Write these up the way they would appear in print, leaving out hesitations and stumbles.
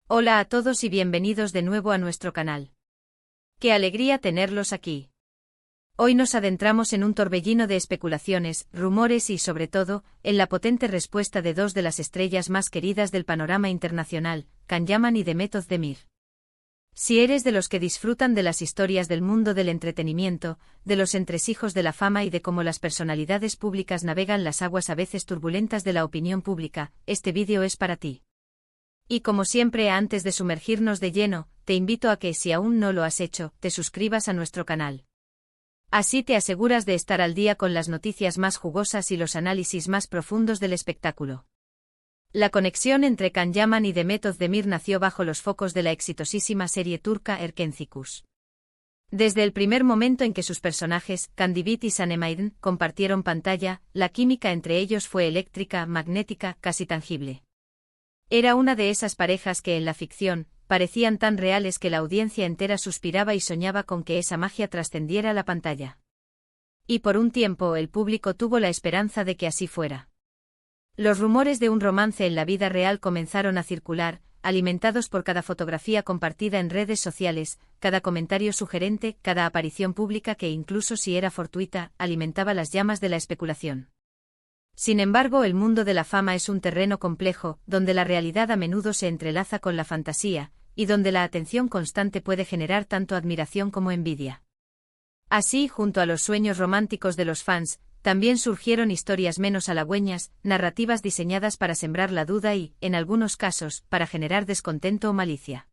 Hola a todos y bienvenidos de nuevo a nuestro canal. ¡Qué alegría tenerlos aquí! Hoy nos adentramos en un torbellino de especulaciones, rumores y, sobre todo, en la potente respuesta de dos de las estrellas más queridas del panorama internacional, Can Yaman y Demet Özdemir. Si eres de los que disfrutan de las historias del mundo del entretenimiento, de los entresijos de la fama y de cómo las personalidades públicas navegan las aguas a veces turbulentas de la opinión pública, este vídeo es para ti. Y como siempre, antes de sumergirnos de lleno, te invito a que, si aún no lo has hecho, te suscribas a nuestro canal. Así te aseguras de estar al día con las noticias más jugosas y los análisis más profundos del espectáculo. La conexión entre Can Yaman y Demet Özdemir nació bajo los focos de la exitosísima serie turca Erkencikus. Desde el primer momento en que sus personajes, Kandibit y Sanem compartieron pantalla, la química entre ellos fue eléctrica, magnética, casi tangible. Era una de esas parejas que en la ficción parecían tan reales que la audiencia entera suspiraba y soñaba con que esa magia trascendiera la pantalla. Y por un tiempo el público tuvo la esperanza de que así fuera. Los rumores de un romance en la vida real comenzaron a circular, alimentados por cada fotografía compartida en redes sociales, cada comentario sugerente, cada aparición pública que, incluso si era fortuita, alimentaba las llamas de la especulación. Sin embargo, el mundo de la fama es un terreno complejo, donde la realidad a menudo se entrelaza con la fantasía, y donde la atención constante puede generar tanto admiración como envidia. Así, junto a los sueños románticos de los fans, también surgieron historias menos halagüeñas, narrativas diseñadas para sembrar la duda y, en algunos casos, para generar descontento o malicia.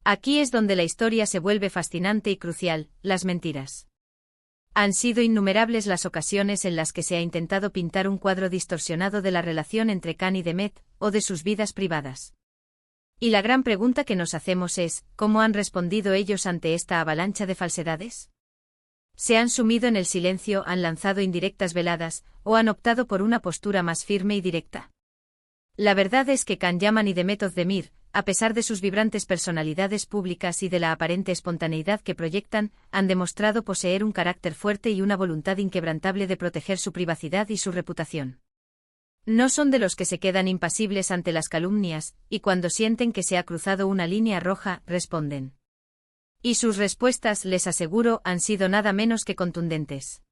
Aquí es donde la historia se vuelve fascinante y crucial: las mentiras. Han sido innumerables las ocasiones en las que se ha intentado pintar un cuadro distorsionado de la relación entre Can y Demet, o de sus vidas privadas. Y la gran pregunta que nos hacemos es, ¿cómo han respondido ellos ante esta avalancha de falsedades? ¿Se han sumido en el silencio, han lanzado indirectas veladas, o han optado por una postura más firme y directa? La verdad es que Can Yaman y Demet Özdemir, a pesar de sus vibrantes personalidades públicas y de la aparente espontaneidad que proyectan, han demostrado poseer un carácter fuerte y una voluntad inquebrantable de proteger su privacidad y su reputación. No son de los que se quedan impasibles ante las calumnias, y cuando sienten que se ha cruzado una línea roja, responden. Y sus respuestas, les aseguro, han sido nada menos que contundentes.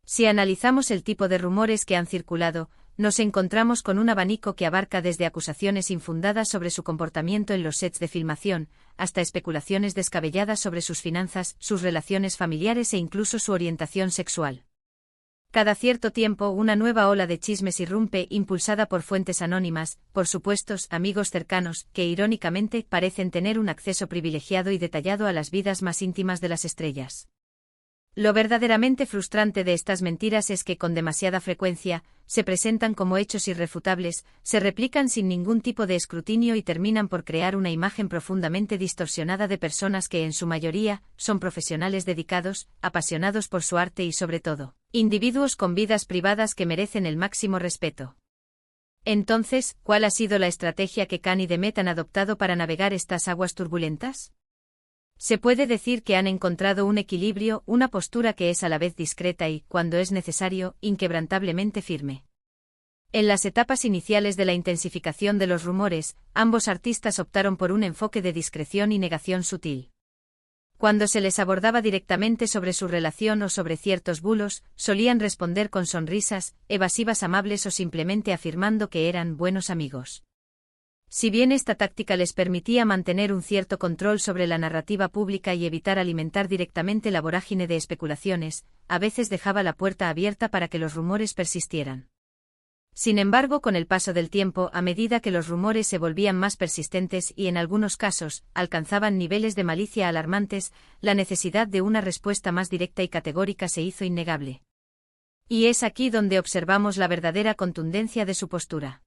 Si analizamos el tipo de rumores que han circulado, nos encontramos con un abanico que abarca desde acusaciones infundadas sobre su comportamiento en los sets de filmación, hasta especulaciones descabelladas sobre sus finanzas, sus relaciones familiares e incluso su orientación sexual. Cada cierto tiempo una nueva ola de chismes irrumpe, impulsada por fuentes anónimas, por supuestos amigos cercanos, que irónicamente parecen tener un acceso privilegiado y detallado a las vidas más íntimas de las estrellas. Lo verdaderamente frustrante de estas mentiras es que con demasiada frecuencia, se presentan como hechos irrefutables, se replican sin ningún tipo de escrutinio y terminan por crear una imagen profundamente distorsionada de personas que en su mayoría, son profesionales dedicados, apasionados por su arte y sobre todo, individuos con vidas privadas que merecen el máximo respeto. Entonces, ¿cuál ha sido la estrategia que Can y Demet han adoptado para navegar estas aguas turbulentas? Se puede decir que han encontrado un equilibrio, una postura que es a la vez discreta y, cuando es necesario, inquebrantablemente firme. En las etapas iniciales de la intensificación de los rumores, ambos artistas optaron por un enfoque de discreción y negación sutil. Cuando se les abordaba directamente sobre su relación o sobre ciertos bulos, solían responder con sonrisas, evasivas amables o simplemente afirmando que eran buenos amigos. Si bien esta táctica les permitía mantener un cierto control sobre la narrativa pública y evitar alimentar directamente la vorágine de especulaciones, a veces dejaba la puerta abierta para que los rumores persistieran. Sin embargo, con el paso del tiempo, a medida que los rumores se volvían más persistentes y en algunos casos, alcanzaban niveles de malicia alarmantes, la necesidad de una respuesta más directa y categórica se hizo innegable. Y es aquí donde observamos la verdadera contundencia de su postura.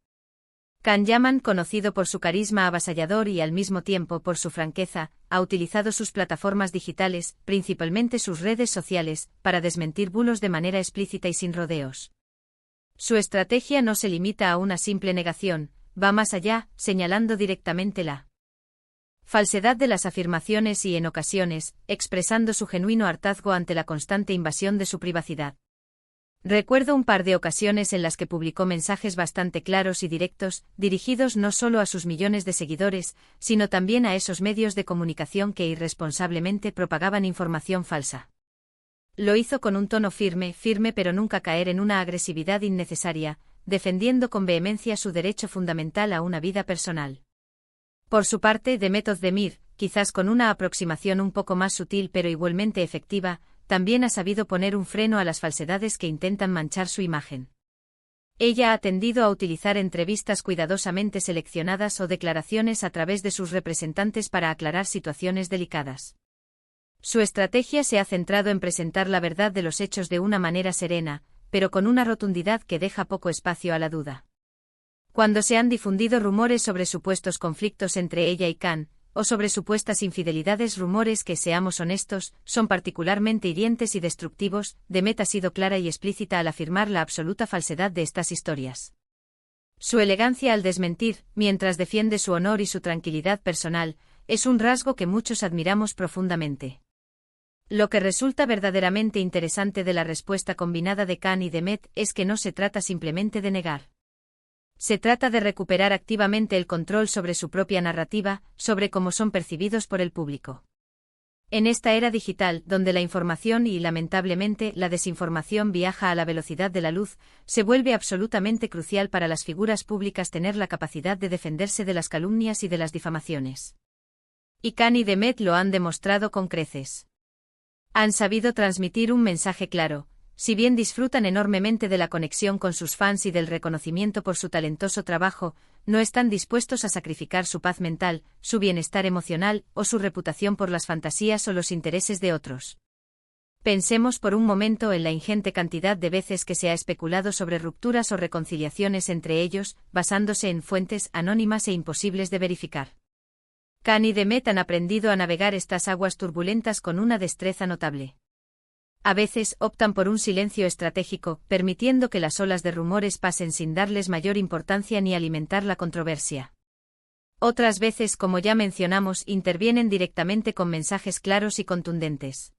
Can Yaman, conocido por su carisma avasallador y al mismo tiempo por su franqueza, ha utilizado sus plataformas digitales, principalmente sus redes sociales, para desmentir bulos de manera explícita y sin rodeos. Su estrategia no se limita a una simple negación, va más allá, señalando directamente la falsedad de las afirmaciones y, en ocasiones, expresando su genuino hartazgo ante la constante invasión de su privacidad. Recuerdo un par de ocasiones en las que publicó mensajes bastante claros y directos, dirigidos no solo a sus millones de seguidores, sino también a esos medios de comunicación que irresponsablemente propagaban información falsa. Lo hizo con un tono firme pero nunca caer en una agresividad innecesaria, defendiendo con vehemencia su derecho fundamental a una vida personal. Por su parte, Demet Özdemir, quizás con una aproximación un poco más sutil pero igualmente efectiva, también ha sabido poner un freno a las falsedades que intentan manchar su imagen. Ella ha tendido a utilizar entrevistas cuidadosamente seleccionadas o declaraciones a través de sus representantes para aclarar situaciones delicadas. Su estrategia se ha centrado en presentar la verdad de los hechos de una manera serena, pero con una rotundidad que deja poco espacio a la duda. Cuando se han difundido rumores sobre supuestos conflictos entre ella y Khan, o sobre supuestas infidelidades, rumores que, seamos honestos, son particularmente hirientes y destructivos, Demet ha sido clara y explícita al afirmar la absoluta falsedad de estas historias. Su elegancia al desmentir, mientras defiende su honor y su tranquilidad personal, es un rasgo que muchos admiramos profundamente. Lo que resulta verdaderamente interesante de la respuesta combinada de Khan y Demet es que no se trata simplemente de negar. Se trata de recuperar activamente el control sobre su propia narrativa, sobre cómo son percibidos por el público. En esta era digital, donde la información y, lamentablemente, la desinformación viaja a la velocidad de la luz, se vuelve absolutamente crucial para las figuras públicas tener la capacidad de defenderse de las calumnias y de las difamaciones. Y Khan y Demet lo han demostrado con creces. Han sabido transmitir un mensaje claro. Si bien disfrutan enormemente de la conexión con sus fans y del reconocimiento por su talentoso trabajo, no están dispuestos a sacrificar su paz mental, su bienestar emocional o su reputación por las fantasías o los intereses de otros. Pensemos por un momento en la ingente cantidad de veces que se ha especulado sobre rupturas o reconciliaciones entre ellos, basándose en fuentes anónimas e imposibles de verificar. Khan y Demet han aprendido a navegar estas aguas turbulentas con una destreza notable. A veces optan por un silencio estratégico, permitiendo que las olas de rumores pasen sin darles mayor importancia ni alimentar la controversia. Otras veces, como ya mencionamos, intervienen directamente con mensajes claros y contundentes.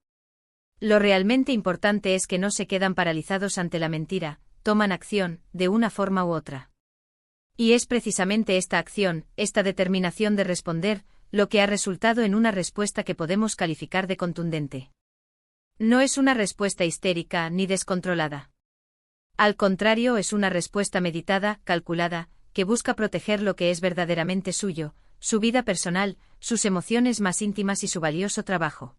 Lo realmente importante es que no se quedan paralizados ante la mentira, toman acción, de una forma u otra. Y es precisamente esta acción, esta determinación de responder, lo que ha resultado en una respuesta que podemos calificar de contundente. No es una respuesta histérica ni descontrolada. Al contrario, es una respuesta meditada, calculada, que busca proteger lo que es verdaderamente suyo, su vida personal, sus emociones más íntimas y su valioso trabajo.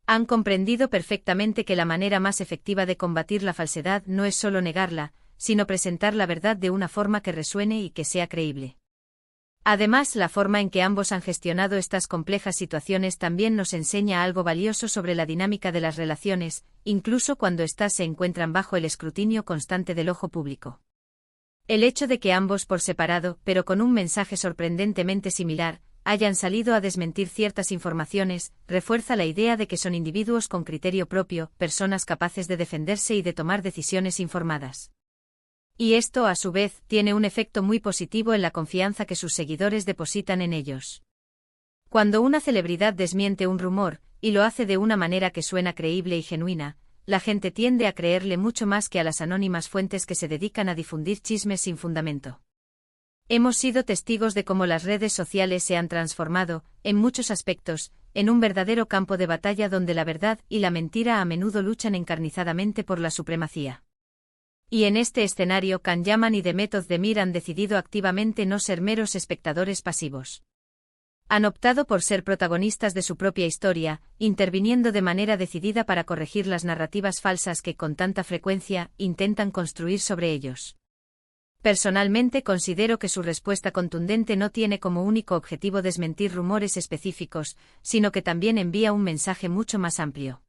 Han comprendido perfectamente que la manera más efectiva de combatir la falsedad no es solo negarla, sino presentar la verdad de una forma que resuene y que sea creíble. Además, la forma en que ambos han gestionado estas complejas situaciones también nos enseña algo valioso sobre la dinámica de las relaciones, incluso cuando éstas se encuentran bajo el escrutinio constante del ojo público. El hecho de que ambos por separado, pero con un mensaje sorprendentemente similar, hayan salido a desmentir ciertas informaciones, refuerza la idea de que son individuos con criterio propio, personas capaces de defenderse y de tomar decisiones informadas. Y esto, a su vez, tiene un efecto muy positivo en la confianza que sus seguidores depositan en ellos. Cuando una celebridad desmiente un rumor, y lo hace de una manera que suena creíble y genuina, la gente tiende a creerle mucho más que a las anónimas fuentes que se dedican a difundir chismes sin fundamento. Hemos sido testigos de cómo las redes sociales se han transformado, en muchos aspectos, en un verdadero campo de batalla donde la verdad y la mentira a menudo luchan encarnizadamente por la supremacía. Y en este escenario, Khan Yaman y Demet Özdemir han decidido activamente no ser meros espectadores pasivos. Han optado por ser protagonistas de su propia historia, interviniendo de manera decidida para corregir las narrativas falsas que con tanta frecuencia intentan construir sobre ellos. Personalmente considero que su respuesta contundente no tiene como único objetivo desmentir rumores específicos, sino que también envía un mensaje mucho más amplio.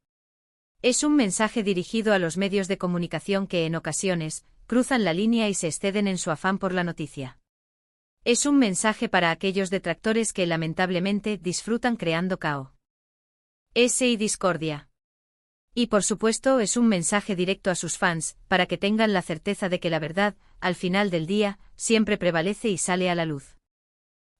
Es un mensaje dirigido a los medios de comunicación que, en ocasiones, cruzan la línea y se exceden en su afán por la noticia. Es un mensaje para aquellos detractores que, lamentablemente, disfrutan creando caos y discordia. Y por supuesto es un mensaje directo a sus fans, para que tengan la certeza de que la verdad, al final del día, siempre prevalece y sale a la luz.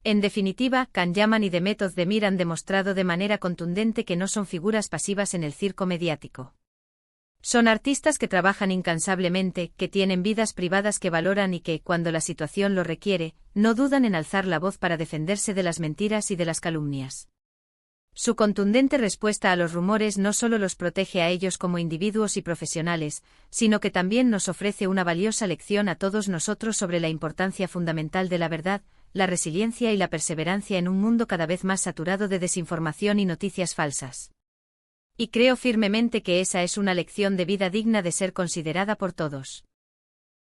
En definitiva, Khan Yaman y Demet Özdemir han demostrado de manera contundente que no son figuras pasivas en el circo mediático. Son artistas que trabajan incansablemente, que tienen vidas privadas que valoran y que, cuando la situación lo requiere, no dudan en alzar la voz para defenderse de las mentiras y de las calumnias. Su contundente respuesta a los rumores no solo los protege a ellos como individuos y profesionales, sino que también nos ofrece una valiosa lección a todos nosotros sobre la importancia fundamental de la verdad, la resiliencia y la perseverancia en un mundo cada vez más saturado de desinformación y noticias falsas. Y creo firmemente que esa es una lección de vida digna de ser considerada por todos.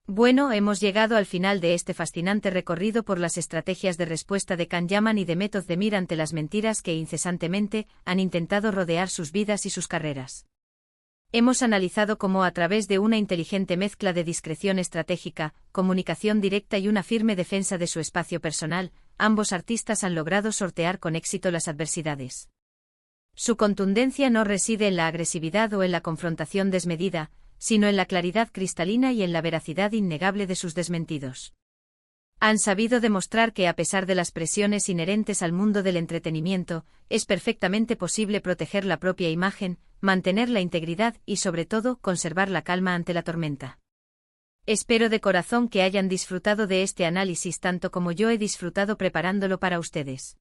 Bueno, hemos llegado al final de este fascinante recorrido por las estrategias de respuesta de Can Yaman y de Method Demir ante las mentiras que incesantemente han intentado rodear sus vidas y sus carreras. Hemos analizado cómo a través de una inteligente mezcla de discreción estratégica, comunicación directa y una firme defensa de su espacio personal, ambos artistas han logrado sortear con éxito las adversidades. Su contundencia no reside en la agresividad o en la confrontación desmedida, sino en la claridad cristalina y en la veracidad innegable de sus desmentidos. Han sabido demostrar que a pesar de las presiones inherentes al mundo del entretenimiento, es perfectamente posible proteger la propia imagen, mantener la integridad y sobre todo conservar la calma ante la tormenta. Espero de corazón que hayan disfrutado de este análisis tanto como yo he disfrutado preparándolo para ustedes.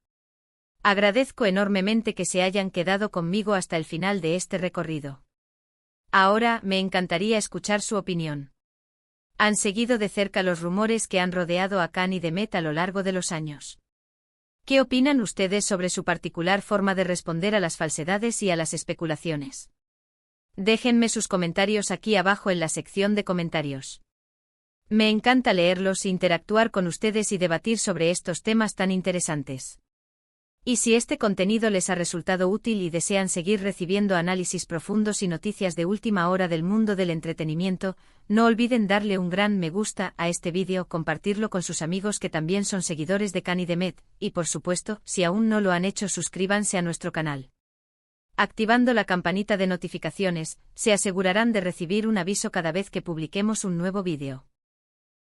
Agradezco enormemente que se hayan quedado conmigo hasta el final de este recorrido. Ahora, me encantaría escuchar su opinión. ¿Han seguido de cerca los rumores que han rodeado a Can y Demet a lo largo de los años? ¿Qué opinan ustedes sobre su particular forma de responder a las falsedades y a las especulaciones? Déjenme sus comentarios aquí abajo en la sección de comentarios. Me encanta leerlos, interactuar con ustedes y debatir sobre estos temas tan interesantes. Y si este contenido les ha resultado útil y desean seguir recibiendo análisis profundos y noticias de última hora del mundo del entretenimiento, no olviden darle un gran me gusta a este vídeo, compartirlo con sus amigos que también son seguidores de Can y Demet, y por supuesto, si aún no lo han hecho, suscríbanse a nuestro canal. Activando la campanita de notificaciones, se asegurarán de recibir un aviso cada vez que publiquemos un nuevo vídeo.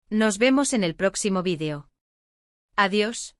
Nos vemos en el próximo vídeo. Adiós.